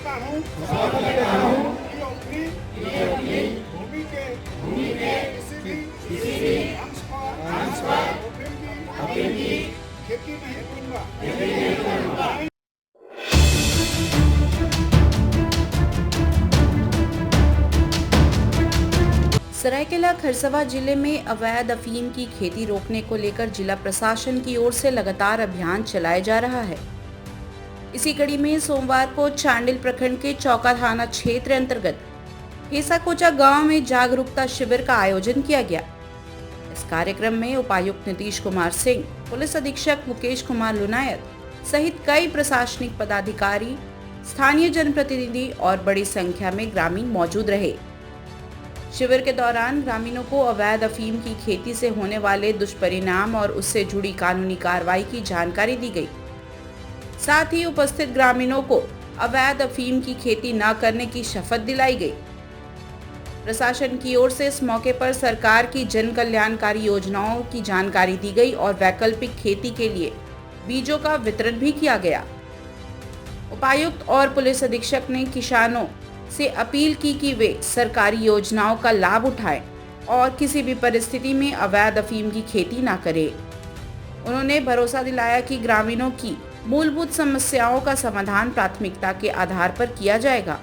हूँ कि अपनी भूमि के किसी भी अंश पर अफीम की खेती नहीं करूँगा। सरायकेला खरसवा जिले में अवैध अफीम की खेती रोकने को लेकर जिला प्रशासन की ओर से लगातार अभियान चलाया जा रहा है। इसी कड़ी में सोमवार को चांडिल प्रखंड के चौका थाना क्षेत्र अंतर्गत हेसाकोचा गांव में जागरूकता शिविर का आयोजन किया गया। इस कार्यक्रम में उपायुक्त नीतीश कुमार सिंह, पुलिस अधीक्षक मुकेश कुमार लुनायत सहित कई प्रशासनिक पदाधिकारी, स्थानीय जनप्रतिनिधि और बड़ी संख्या में ग्रामीण मौजूद रहे। शिविर के दौरान ग्रामीणों को अवैध अफीम की खेती से होने वाले दुष्परिणाम और उससे जुड़ी कानूनी कार्रवाई की जानकारी दी गई। साथ ही उपस्थित ग्रामीणों को अवैध अफीम की खेती न करने की शपथ दिलाई गई। प्रशासन की ओर से इस मौके पर सरकार की जन कल्याणकारी योजनाओं की जानकारी दी गई और वैकल्पिक खेती के लिए बीजों का वितरण भी किया गया। उपायुक्त और पुलिस अधीक्षक ने किसानों से अपील की कि वे सरकारी योजनाओं का लाभ उठाएं और किसी भी परिस्थिति में अवैध अफीम की खेती न करें। उन्होंने भरोसा दिलाया कि ग्रामीणों की मूलभूत समस्याओं का समाधान प्राथमिकता के आधार पर किया जाएगा।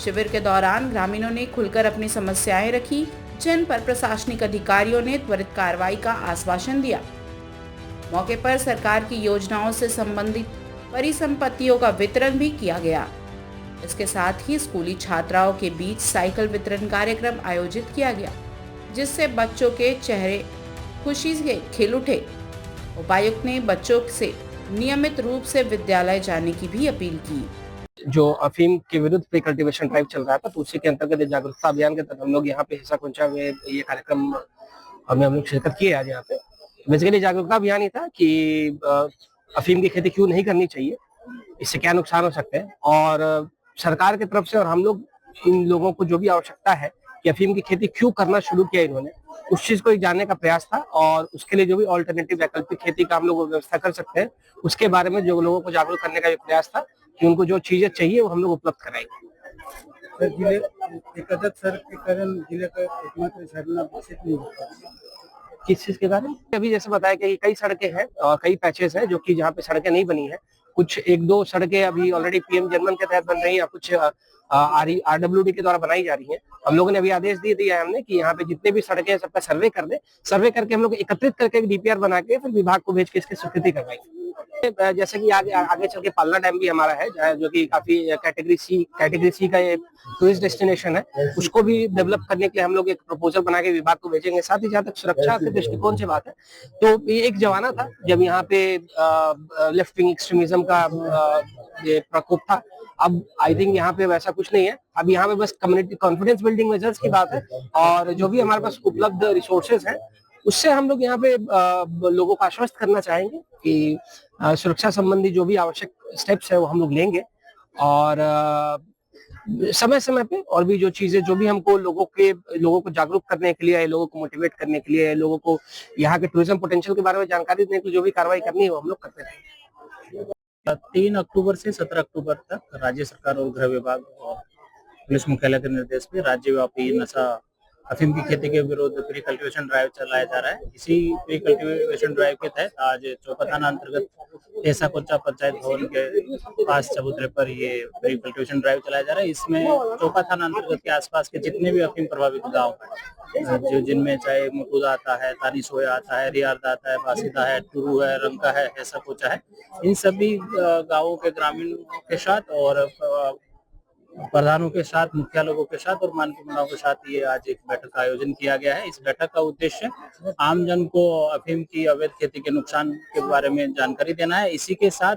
शिविर के दौरान ग्रामीणों ने खुलकर अपनी समस्याएं रखी, जिन पर प्रशासनिक अधिकारियों ने त्वरित कार्रवाई का आश्वासन दिया। मौके पर सरकार की योजनाओं से संबंधित परिसंपत्तियों का वितरण भी किया गया। इसके साथ ही स्कूली छात्राओं के बीच साइकिल वितरण कार्यक्रम आयोजित किया गया, जिससे बच्चों के चेहरे खुशी से खिल उठे। उपायुक्त ने बच्चों से नियमित रूप से विद्यालय जाने की भी अपील की। जो अफीम के विरुद्ध प्री कल्टीवेशन ड्राइव चल रहा था, तो उसी के अंतर्गत जागरूकता अभियान के तहत हम लोग यहाँ पे हेसाकोचा में ये कार्यक्रम में हम लोग शिरकत किए आज यहाँ पे। बेसिकली जागरूकता अभियान ही था कि अफीम की खेती क्यों नहीं करनी चाहिए, इससे क्या नुकसान हो सकते हैं, और सरकार की तरफ से और हम लोग इन लोगों को जो भी आवश्यकता है कि अफीम की खेती क्यों करना शुरू किया इन्होंने, उस चीज को जानने का प्रयास था। और उसके लिए जो भी ऑल्टरनेटिव वैकल्पिक खेती का हम लोग व्यवस्था कर सकते हैं, उसके बारे में जो लोगों को जागरूक करने का प्रयास था कि उनको जो चीजें चाहिए वो हम लोग उपलब्ध कराएंगे। जिले एकादश सड़क के कारण जिले का एकमात्र झरना विकसित नहीं होता। किस चीज के कारण? अभी जैसे बताया कि कई सड़कें हैं और कई पैचेस हैं जो कि जहाँ पे सड़कें नहीं बनी है। कुछ एक दो सड़कें अभी ऑलरेडी पीएम जनमन के तहत बन रही है, कुछ आरडब्ल्यूडी के द्वारा बनाई जा रही है। हम लोगों ने अभी आदेश दे दिया है हमने कि यहाँ पे जितने भी सड़कें हैं सबका सर्वे कर दे, सर्वे करके हम लोग एकत्रित करके एक डीपीआर बना के फिर विभाग को भेज के इसकी स्वीकृति करवाएंगे। जैसे कि आगे चल के पालना डैम भी हमारा है, जो कि काफी कैटेगरी सी का एक टूरिस्ट डेस्टिनेशन है, उसको भी डेवलप करने के लिए हम लोग एक प्रपोजल बना के विभाग को भेजेंगे। साथ ही जहाँ तक सुरक्षा के दृष्टिकोण से बात है, तो ये एक जमाना था जब यहाँ पे लेफ्ट विंग एक्सट्रीमिज्म का ये प्रकोप था। अब आई थिंक यहाँ पे वैसा कुछ नहीं है। अब यहाँ पे बस कम्युनिटी कॉन्फिडेंस बिल्डिंग मेजर्स की बात है, और जो भी हमारे पास उपलब्ध रिसोर्सेज हैं उससे हम लोग यहाँ पे लोगों को आश्वस्त करना चाहेंगे कि सुरक्षा संबंधी जो भी आवश्यक स्टेप्स है वो हम लोग लेंगे, और समय समय पे और भी जो चीजें जो भी हमको लोगों को जागरूक करने के लिए, लोगों को मोटिवेट करने के लिए, लोगों को यहाँ के टूरिज्म पोटेंशियल के बारे में जानकारी देने के लिए जो भी कार्रवाई करनी है वो हम लोग करते रहेंगे। 3 अक्टूबर से 17 अक्टूबर तक राज्य सरकार और गृह विभाग और पुलिस मुख्यालय के निर्देश पे राज्यव्यापी नशा अफीम की खेती के विरुद्ध प्री कल्टीवेशन ड्राइव चलाया जा रहा है। इसी प्री कल्टीवेशन ड्राइव के तहत आज चौका थाना अंतर्गत हेसाकोचा पंचायत भवन के पास चबूतरे पर ये प्री कल्टीवेशन ड्राइव चलाया जा रहा है। इसमें चौका थाना अंतर्गत के आसपास के जितने भी अफीम प्रभावित गाँव है, जो जिनमें चाहे मुकुदा आता है, तानीसोया आता है, रियारदा आता है, बासिदा है, टुरू है, रंका है, हेसाकोचा है, इन सभी गाँवों के ग्रामीणों के साथ और प्रधानों के साथ, मुखिया लोगों के साथ और मानव के साथ ये आज एक बैठक का आयोजन किया गया है। इस बैठक का उद्देश्य आमजन को अफीम की अवैध खेती के नुकसान के बारे में जानकारी देना है। इसी के साथ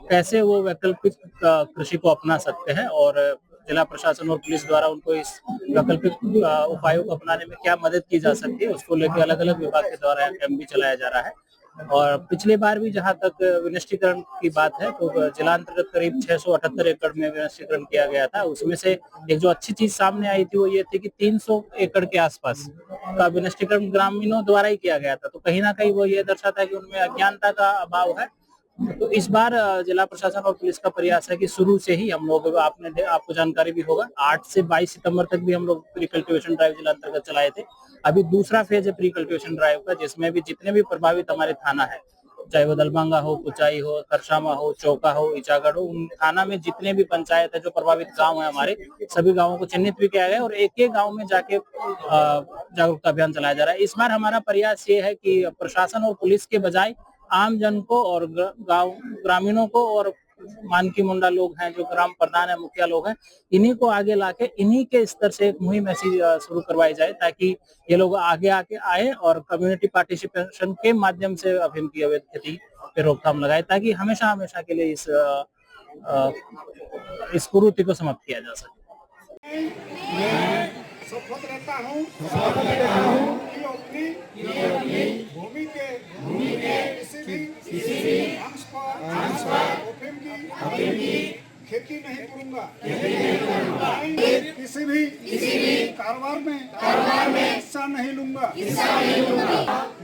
कैसे वो वैकल्पिक कृषि को अपना सकते हैं और जिला प्रशासन और पुलिस द्वारा उनको इस वैकल्पिक उपायों को अपनाने में क्या मदद की जा सकती है, उसको लेकर अलग अलग विभाग के द्वारा कैंप भी चलाया जा रहा है। और पिछले बार भी जहां तक विनिष्टीकरण की बात है, तो जिला अंतर्गत करीब 678 एकड़ में विनिष्टीकरण किया गया था। उसमें से एक जो अच्छी चीज सामने आई थी वो ये थी कि 300 एकड़ के आसपास का विनिष्टीकरण ग्रामीणों द्वारा ही किया गया था। तो कहीं ना कहीं वो ये दर्शाता है कि उनमें अज्ञानता का अभाव है तो इस बार जिला प्रशासन और पुलिस का प्रयास है कि शुरू से ही हम लोग आपको जानकारी भी होगा 8 से 22 सितंबर तक भी हम लोग प्री कल्टिवेशन ड्राइव जिला अंतर्गत चलाए थे। अभी दूसरा फेज है प्री कल्टिवेशन ड्राइव का, जिसमें भी जितने भी प्रभावित हमारे थाना है, चाहे वो दलबंगा हो, कुचाई हो, खरसामा हो, चौका हो, ईचागढ़ हो, उन थाना में जितने भी पंचायत है, जो प्रभावित गांव है हमारे, सभी गांवों को चिन्हित भी किया गया और एक एक गांव में जाके जागरूकता अभियान चलाया जा रहा है। इस बार हमारा प्रयास ये है कि प्रशासन और पुलिस के बजाय आम जन को और गांव ग्रामीणों को और मानकी मुंडा लोग हैं, जो ग्राम प्रधान है, मुखिया लोग हैं, इन्हीं को आगे लाके इन्हीं के स्तर से एक मुहिम ऐसी शुरू करवाई जाए ताकि ये लोग आगे आके आए और कम्युनिटी पार्टिसिपेशन के माध्यम से अफीम की अवैध खेती पे रोकथाम लगाए, ताकि हमेशा हमेशा के लिए इस कुरीति को समाप्त किया जा सके। शपथ लेता हूँ कि अपनी भूमि के किसी भी अंश पर अफीम की खेती नहीं करूँगा। किसी भी कारोबार में हिस्सा नहीं लूंगा।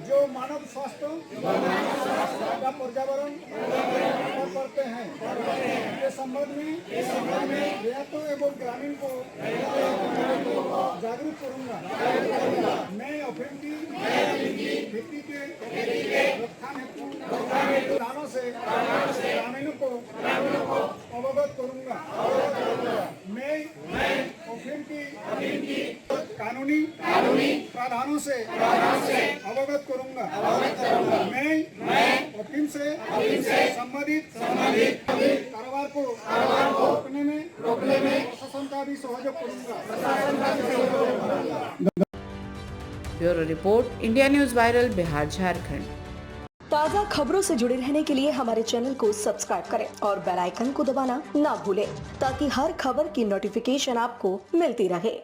जो मानव स्वास्थ्य या पर्यावरण पर करते हैं के संबंध में रियायतों एवं ग्रामीण को जागरूक करूंगा। मैं अफीम की खेती के रोकथाम हेतु किसानों से ग्रामीणों को अवगत करूंगा। मैं अफीम की कानूनी प्रावधानों से अवगत करूंगा। मैं अफीम से संबंधित कारोबार को रोकने में प्रशासन का भी सहयोग करूंगा। Bureau report, India news viral, Bihar Jharkhand. ताज़ा खबरों से जुड़े रहने के लिए हमारे चैनल को सब्सक्राइब करें और बेल आइकन को दबाना ना भूलें ताकि हर खबर की नोटिफिकेशन आपको मिलती रहे।